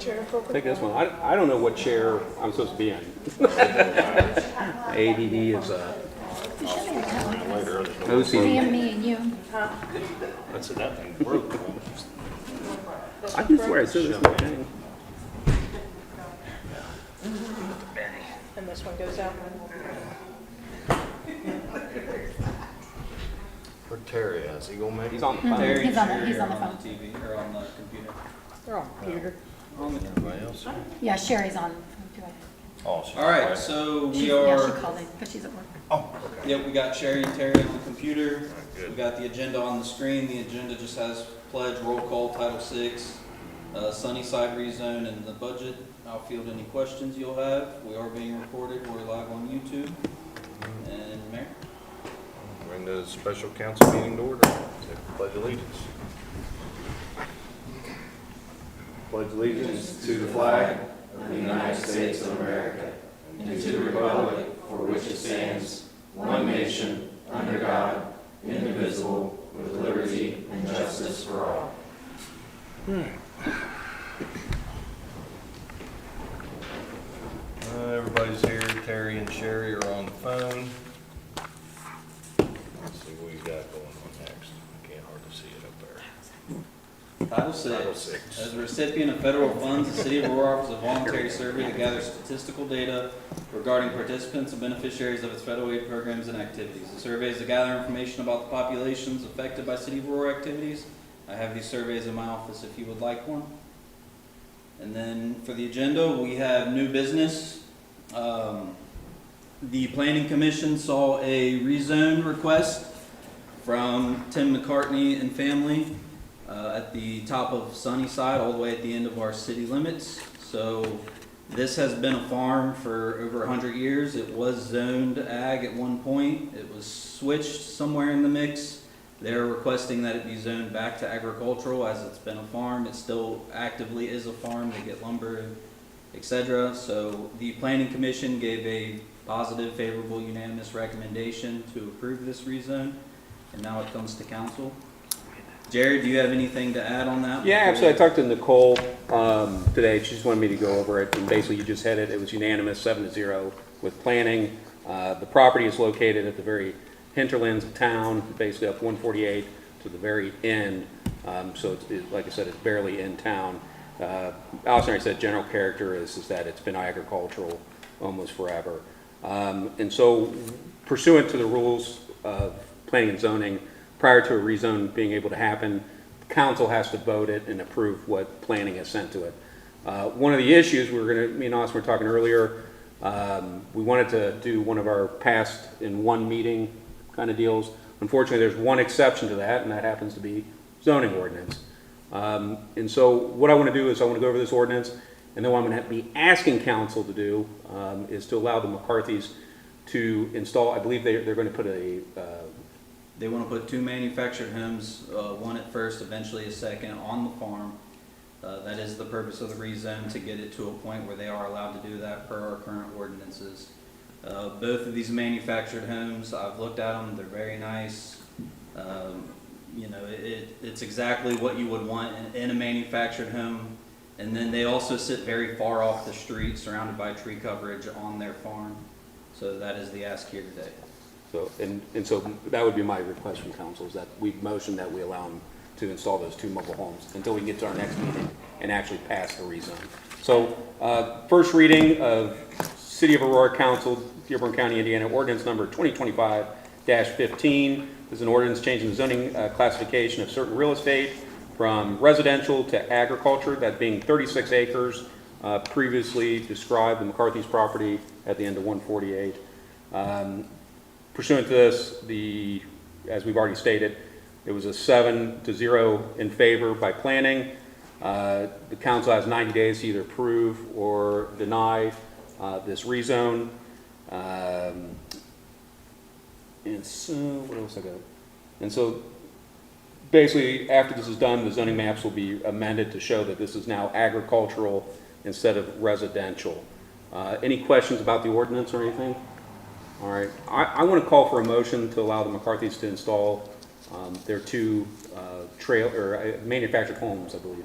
Take this one. I don't know what chair I'm supposed to be in. ADD is OCD. Me and you. That's that thing broke. I can swear I said this thing. And this one goes out. Where Terry is, he gonna make He's it? on the phone. He's on the Are phone. TV or on the computer. They're on computer. Everybody else? Yeah, Sherry's on. Oh, she's All right, right. so She we are. called in, but she's at work. Oh, okay. Yep, we got Sherry and Terry on the computer. Good. We got the agenda on the screen. The agenda just has pledge, roll call, Title VI, Sunnyside rezone, and the budget. I'll field any questions you'll have. We are being recorded. We're live on YouTube. And Mayor? Bring the special council meeting to order. Say Pledge allegiance. Pledge allegiance to the flag of the United States of America and to the republic for which it stands, one nation, under God, indivisible, with liberty and justice for all. Everybody's here. Terry and Sherry are on the phone. Let's see what we got going on next. I can't hardly see it up there. Title Title VI. VI. As a recipient of federal funds, the City of Aurora offers a voluntary survey to gather statistical data regarding participants and beneficiaries of its federal aid programs and activities. The survey is to gather information about the populations affected by City of Aurora activities. I have these surveys in my office if you would like one. And then for the agenda, we have new business. The Planning Commission saw a rezone request from Tim McCartney and family at the top of Sunnyside, all the way at the end of our city limits. So this has been a farm for over 100 years. It was zoned ag at one point. It was switched somewhere in the mix. They're requesting that it be zoned back to agricultural as it's been a farm. It still actively is a farm. They get lumber, etc. So the Planning Commission gave a positive, favorable, unanimous recommendation to approve this rezone. And now it comes to council. Jared, do you have anything to add on that? Yeah, absolutely. I talked to Nicole today. She just wanted me to go over it. And basically, you just had it. It was unanimous, 7-0 with planning. The property is located at the very hinterlands of town, basically up 148 to the very end. So, like I said, it's barely in town. Allison already said general character is that it's been agricultural almost forever. And so, pursuant to the rules of planning and zoning, prior to a rezone being able to happen, council has to vote it and approve what planning has sent to it. One of the issues me and Austin were talking earlier, we wanted to do one of our past in one meeting kind of deals. Unfortunately, there's one exception to that, and that happens to be zoning ordinance. And so what I want to do is I want to go over this ordinance, and then what I'm going to be asking council to do is to allow the McCarthys to install, I believe they're going to put They want to put 2 manufactured homes, one at first, eventually a second, on the farm. That is the purpose of the rezone, to get it to a point where they are allowed to do that per our current ordinances. Both of these manufactured homes, I've looked at them, they're very nice. You know, it's exactly what you would want in a manufactured home. And then they also sit very far off the street, surrounded by tree coverage on their farm. So that is the ask here today. So, and so that would be my request from council, is that we motion that we allow them to install those 2 mobile homes until we can get to our next meeting and actually pass the rezone. So, first reading of City of Aurora Council, Dearborn County, Indiana, ordinance number 2025-15. This is an ordinance changing the zoning classification of certain real estate from residential to agriculture, that being 36 acres, previously described, the McCarthy's property at the end of 148. Pursuant to this, as we've already stated, it was a 7-0 in favor by planning. The council has 90 days to either approve or deny this rezone. And so, what else I got? And so, basically, after this is done, the zoning maps will be amended to show that this is now agricultural instead of residential. Any questions about the ordinance or anything? All right, I want to call for a motion to allow the McCarthys to install their 2 manufactured homes, I believe.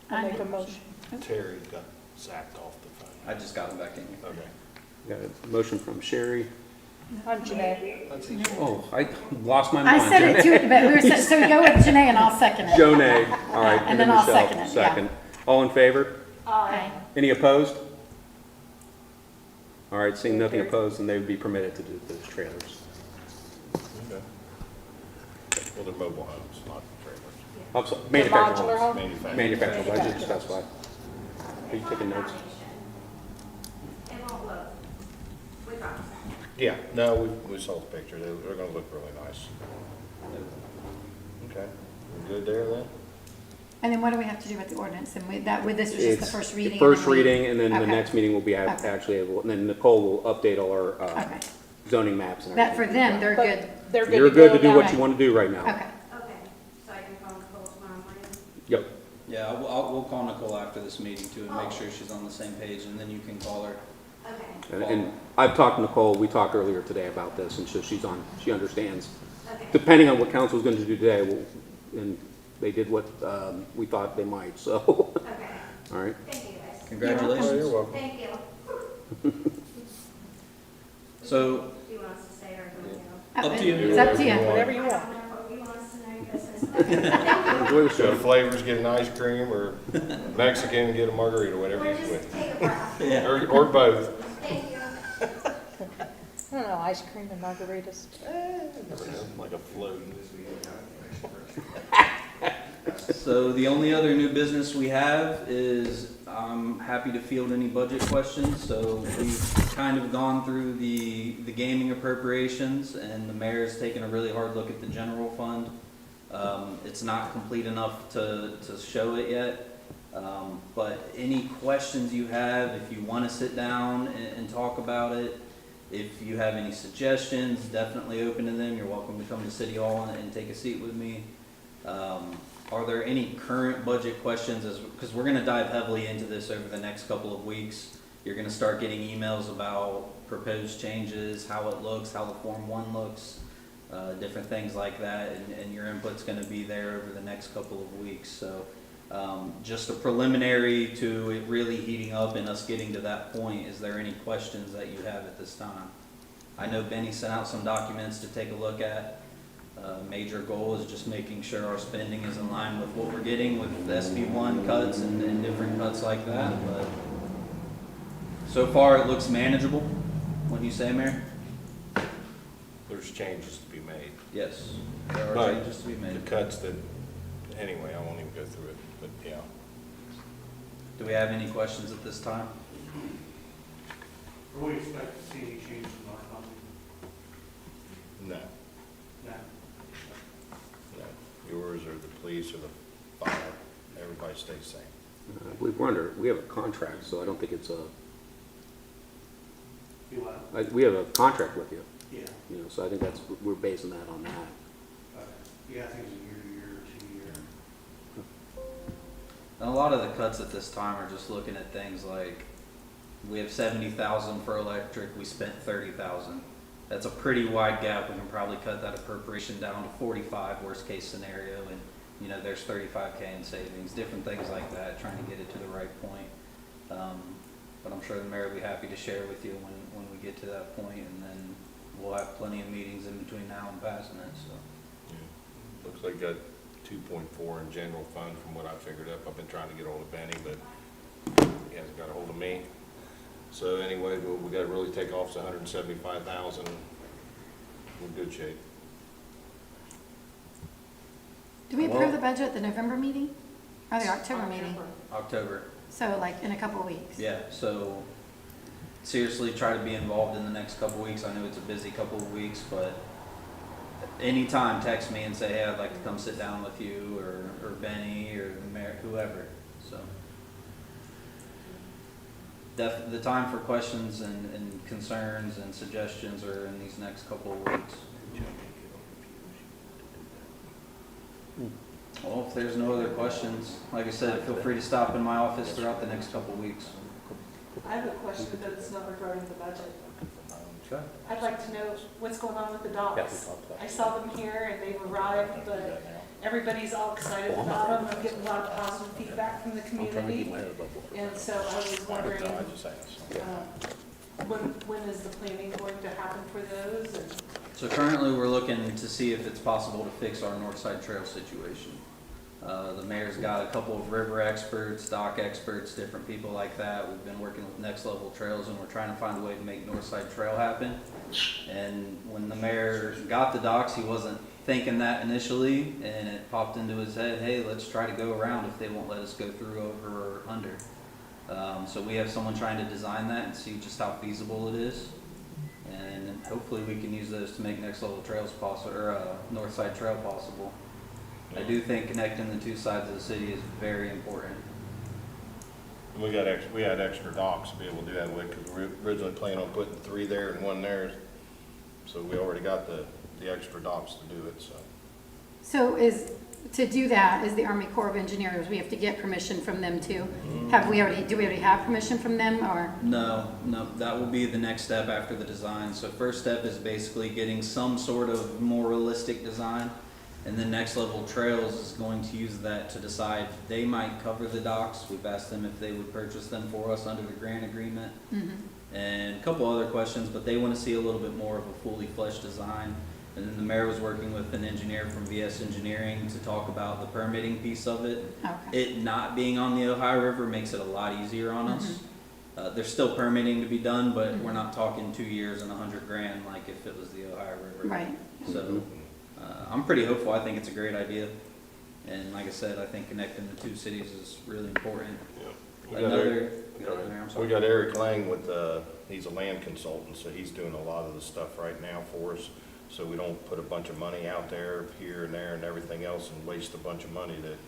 I'll make a motion. Terry got sacked off the phone. I just got him back in here. Okay. Got a motion from Sherry. I'm Janae. Oh, I lost my mind. I said it too, but we were, so we go with Janae and I'll second it. Jonay, all right. And then I'll Michelle, second it, yeah. second. All in favor? Aye. Any opposed? All right, seeing nothing opposed, then they would be permitted to do those trailers. Okay. Well, they're mobile homes, not trailers. I'm sorry, The manufactured modular homes. home? Manufactured. Manufactured, I did specify. Are you taking notes? It won't look. We promise. Yeah, no, we saw the picture. They're gonna look really nice. Okay, we're good there then? And then what do we have to do with the ordinance? And this was just the It's first reading? First and then we- reading, and then the Okay. next meeting will be Okay. actually, and then Nicole will update all our Okay. zoning maps and That everything. for them, they're good. But they're good You're to good go to do now. what you want to do right now. Okay. Okay, so I can phone Nicole tomorrow morning. Yep. Yeah, we'll call Nicole after this meeting too and make sure she's on the same page, and then you can call her. Okay, And I've talked to Nicole, we talked earlier today about this, and so she understands. okay. Depending on what council's going to do today, and they did what we thought they might, so, all Okay, right. thank you guys. Congratulations. You're welcome. Thank you. So, Do you want us to stay or do you want to go? Up to you. It's up to you. Whatever you want. Whatever you want us to know your business. Thank Enjoy the So show. flavors, get an ice cream, or Mexican, get a margarita, you. whatever Or you just with. take a breath. yeah. Or both. Thank you. I don't know, ice cream and margaritas. Never know, like a float. So the only other new business we have is I'm happy to field any budget questions. So we've kind of gone through the gaming appropriations, and the mayor's taken a really hard look at the general fund. It's not complete enough to show it yet. But any questions you have, if you want to sit down and talk about it, if you have any suggestions, definitely open to them. You're welcome to come to City Hall and take a seat with me. Are there any current budget questions? Because we're gonna dive heavily into this over the next couple of weeks. You're gonna start getting emails about proposed changes, how it looks, how the Form 1 looks, different things like that, and your input's gonna be there over the next couple of weeks. So just a preliminary to it really heating up and us getting to that point, is there any questions that you have at this time? I know Benny sent out some documents to take a look at. Major goal is just making sure our spending is in line with what we're getting with SB1 cuts and different cuts like that, but so far it looks manageable. What do you say, Mayor? There's changes to be made. Yes, there are But changes to be The made. cuts that, anyway, I won't even go through it, but yeah. Do we have any questions at this time? Do we expect to see any changes in our company? No, No. no. Yours or the police or the fire, everybody stays the same. I believe we have a contract, so I don't think it's You what? we have a contract with you, Yeah. you know, so I think we're basing that on that. Yeah, I think it's a year to year or 2 year. And a lot of the cuts at this time are just looking at things like, we have 70,000 for electric, we spent 30,000. That's a pretty wide gap. We can probably cut that appropriation down to 45, worst case scenario, and, you know, there's 35K in savings, different things like that, trying to get it to the right point. But I'm sure the mayor will be happy to share with you when we get to that point, and then we'll have plenty of meetings in between now and passing it, so. Yeah. Looks like got 2.4 in general fund from what I figured up. I've been trying to get hold of Benny, but he hasn't got a hold of me. So anyway, we gotta really take off the 175,000. We're in good shape. Do we approve the budget at the November meeting? Or the October meeting? October. So like in a couple of weeks? Yeah, so seriously, try to be involved in the next couple weeks. I know it's a busy couple of weeks, but anytime, text me and say, hey, I'd like to come sit down with you, or Benny, or the mayor, whoever, so. The time for questions and concerns and suggestions are in these next couple of weeks. Well, if there's no other questions, like I said, feel free to stop in my office throughout the next couple of weeks. I have a question, but it's not regarding the budget. Okay. I'd like to know what's going on with the dogs. I saw them here and they've arrived, but everybody's all excited about them. I'm getting a lot of positive feedback from the community. And so I was wondering, I just asked. when is the planning going to happen for those? And So currently, we're looking to see if it's possible to fix our north side trail situation. The mayor's got a couple of river experts, dock experts, different people like that. We've been working with Next Level Trails, and we're trying to find a way to make north side trail happen. And when the mayor got the docks, he wasn't thinking that initially, and it popped into his head, hey, let's try to go around if they won't let us go through, over, or under. So we have someone trying to design that and see just how feasible it is. And hopefully we can use those to make Next Level Trails possible, or north side trail possible. I do think connecting the two sides of the city is very important. We had extra docks to be able to do that with, because we originally planned on putting 3 there and 1 there. So we already got the extra docks to do it, so. So to do that, is the Army Corps of Engineers, we have to get permission from them too? Do we already have permission from them, or? No, that will be the next step after the design. So first step is basically getting some sort of more realistic design. And then Next Level Trails is going to use that to decide, they might cover the docks. We've asked them if they would purchase them for us under the grant agreement. And a couple other questions, but they want to see a little bit more of a fully fleshed design. And then the mayor was working with an engineer from VS Engineering to talk about the permitting piece of it. Okay. It not being on the Ohio River makes it a lot easier on us. There's still permitting to be done, but we're not talking 2 years and $100,000 like if it was the Ohio River. Right. So I'm pretty hopeful. I think it's a great idea. And like I said, I think connecting the two cities is really important. We got Eric Lang with, he's a land consultant, so he's doing a lot of the stuff right now for us. So we don't put a bunch of money out there, here and there and everything else, and waste a bunch of money that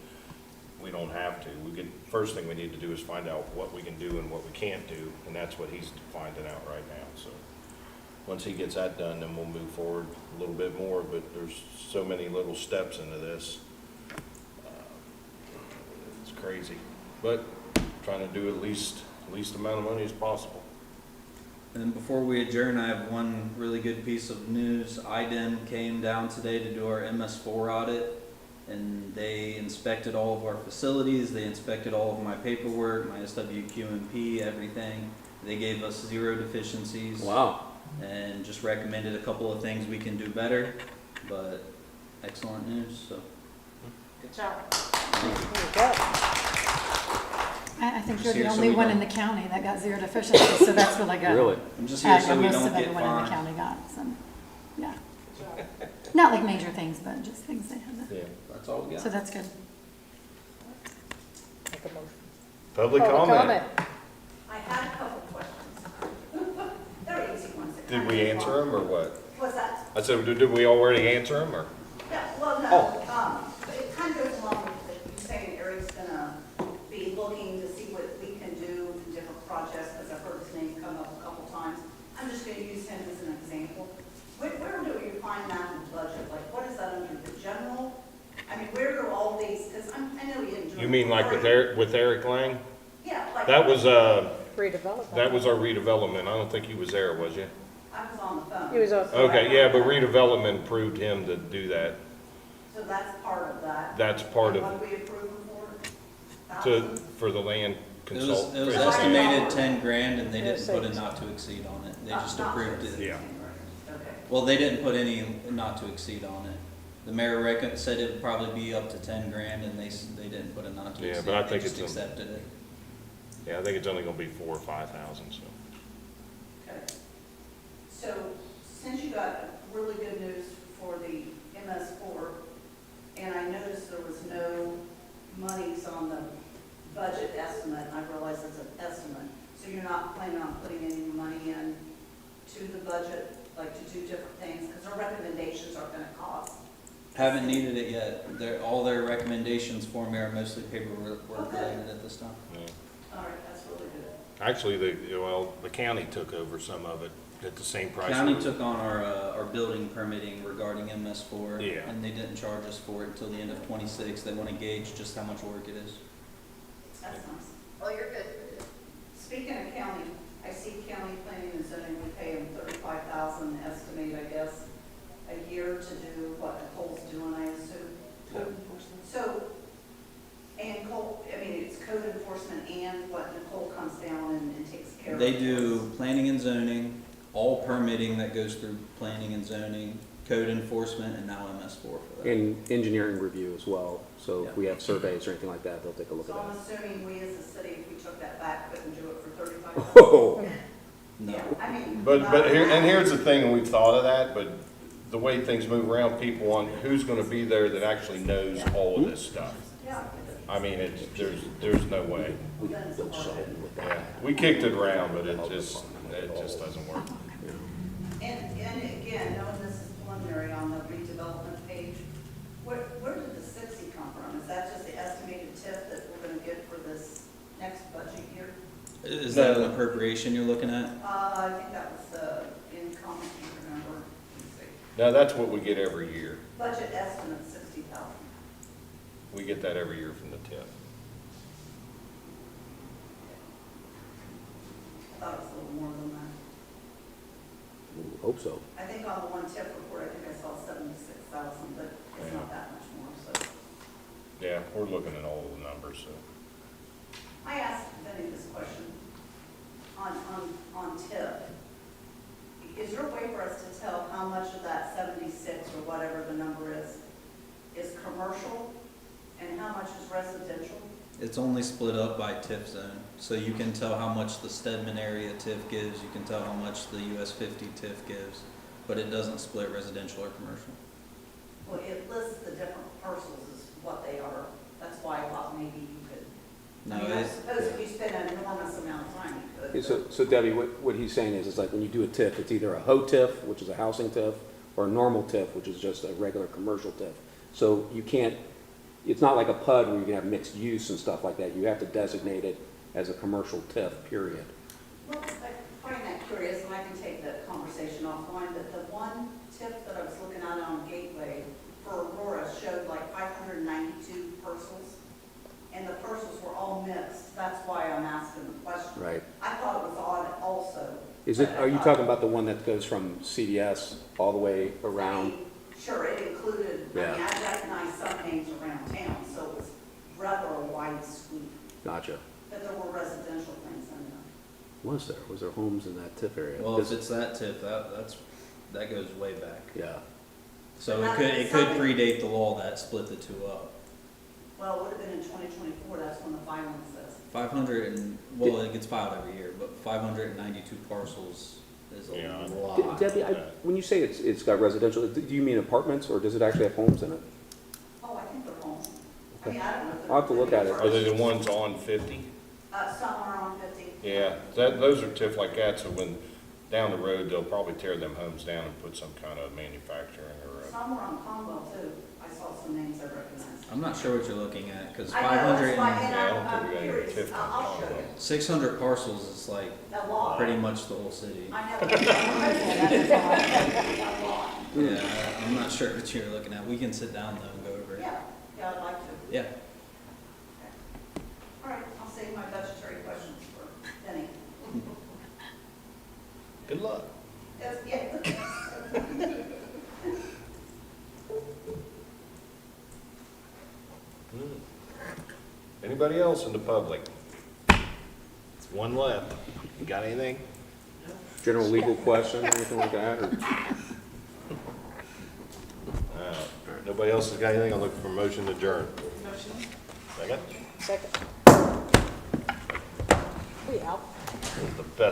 we don't have to. First thing we need to do is find out what we can do and what we can't do, and that's what he's finding out right now, so. Once he gets that done, then we'll move forward a little bit more, but there's so many little steps into this. It's crazy, but trying to do at least amount of money as possible. And then before we adjourn, I have one really good piece of news. IDEM came down today to do our MS4 audit, and they inspected all of our facilities. They inspected all of my paperwork, my SWQMP, everything. They gave us 0 deficiencies. Wow. And just recommended a couple of things we can do better, but excellent news, so. good job. There you go. I think Just you're the here so only we one in don't- the county that got 0 deficiencies, so that's really good. Really? I'm just here so we Most don't of get everyone in the fined. county got some, yeah. Not like major things, but just things they had to, Yeah. That's all we got. so that's good. Make a motion. Public Public comment. I had a couple questions. They're easy ones. Did we answer them or what? What's that? I said, did we already answer them or? Yeah, well, no, it kind of goes along with you saying Eric's gonna be looking to see what we can do in different projects, because I've heard his name come up a couple times. I'm just gonna use him as an example. Where do you find that in the budget? Like, what is that under the general? I mean, where do all these, because I know he didn't do. You mean like with Eric Lang? Yeah, like. That was our Redevelopment. redevelopment. I don't think he was there, was you? I was on the phone. He was on. Okay, yeah, but redevelopment approved him to do that. So that's part of that. That's part And of, what we approve him for? for the land It was consult. estimated 10 grand, and they Yeah, didn't put a six. not to exceed on it. They just Not to approved it. exceed. Yeah. Okay. Well, they didn't put any not to exceed on it. The mayor said it would probably be up to 10 grand, and they didn't put a not to Yeah, exceed. but I They think just it's a- accepted it. Yeah, I think it's only gonna be 4,000 or 5,000, so. Okay. So, since you got really good news for the MS4, and I noticed there was no monies on the budget estimate, I realize it's an estimate, so you're not planning on putting any money in to the budget, like to do different things, because our recommendations are gonna cost. Haven't needed it yet. All their recommendations for me are mostly paperwork related at this time. Yeah. All right, that's really good. Actually, the county took over some of it at the same price. County took on our building permitting regarding MS4. Yeah. And they didn't charge us for it until the end of 26. They want to gauge just how much work it is. That's nice. Well, you're good. Speaking of county, I see county planning and zoning, we pay them 35,000 estimate, I guess, a year to do what Nicole's doing, I assume. They do planning and zoning, all permitting that goes through planning and zoning, code enforcement, and now MS4 for that. And engineering review as well, so if we have surveys or anything like that, they'll take a look So at I'm that. assuming we as a city, if we took that back, couldn't do it for $35? Whoa, No. Yeah, I mean. But here, and here's the thing, and we've thought of that, but the way things move around, people want, who's gonna be there that actually knows all of this stuff? Yeah. I mean, there's no way. Yeah, we kicked it around, but it just doesn't work. And again, knowing this is preliminary on the redevelopment page, where did the 60 come from? Is that just the estimated tip that we're gonna get for this next budget year? Is that an appropriation you're looking at? I think that was the income, if you remember. Let's see. Now, that's what we get every year. Budget estimate, 60,000. We get that every year from the TIF. I thought it was a little more than that. hope so. I think on the one tip report, I think I saw 76,000, but it's not that much more, so. Yeah, we're looking at all the numbers, so. I asked Benny this question on tip. Is there a way for us to tell how much of that 76 or whatever the number is commercial and how much is residential? It's only split up by TIF zone, so you can tell how much the Stedman area TIF gives, you can tell how much the US 50 TIF gives, but it doesn't split residential or commercial. Well, it lists the different parcels as what they are. That's why I thought maybe you could. No, I mean, I it, suppose if you spend an enormous amount of time, you could. So Debbie, what he's saying is like when you do a TIF, it's either a HO-TIF, which is a housing TIF, or a normal TIF, which is just a regular commercial TIF. So you can't, it's not like a PUD where you can have mixed use and stuff like that. You have to designate it as a commercial TIF, period. Well, I find that curious, and I can take the conversation offline, but the one tip that I was looking at on Gateway for Aurora showed like 592 parcels, and the parcels were all mixed. That's why I'm asking the question. Right. I thought it was odd also. Is it, but I are you thought- talking about the one that goes from CVS all the way I around? mean, sure, it included, I mean, Yeah. I recognized some names around town, so it was rather a wide sweep, Gotcha. but there were residential things in there. Was there? Was there homes in that TIF area? well, if it's that TIF, that goes way back. Yeah. So it could predate the law that split the two up. Well, it would have been in 2024, that's when the filing says. 500 and, well, it gets filed every year, but 592 parcels is a Yeah. lot. Debbie, when you say it's got residential, do you mean apartments or does it actually have homes in it? Oh, I think they're home. I mean, I don't know. if they're- I'll have to look at it. Are they the ones on 50? Some are on 50. Yeah, those are TIF like that, so when, down the road, they'll probably tear them homes down and put some kind of manufacturing or, Some were on Conwell too. I saw some names I recognized. I'm not sure what you're looking at, because I know, 500 that's why, and Yeah, I don't and think we I'm got any curious. TIF on I'll show Conwell. you. 600 parcels is like A lot. pretty much the whole city. I know. A lot. Yeah, I'm not sure what you're looking at. We can sit down though and go over it. Yeah, I'd like to. Yeah. All right, I'll save my budgetary questions for Benny. good luck. Yes, yeah. Anybody else in the public? One left. You got anything? General legal question, anything like that? Or? Nobody else has got anything? I'll look for a motion to adjourn. Motion? Second? Second. We out. The best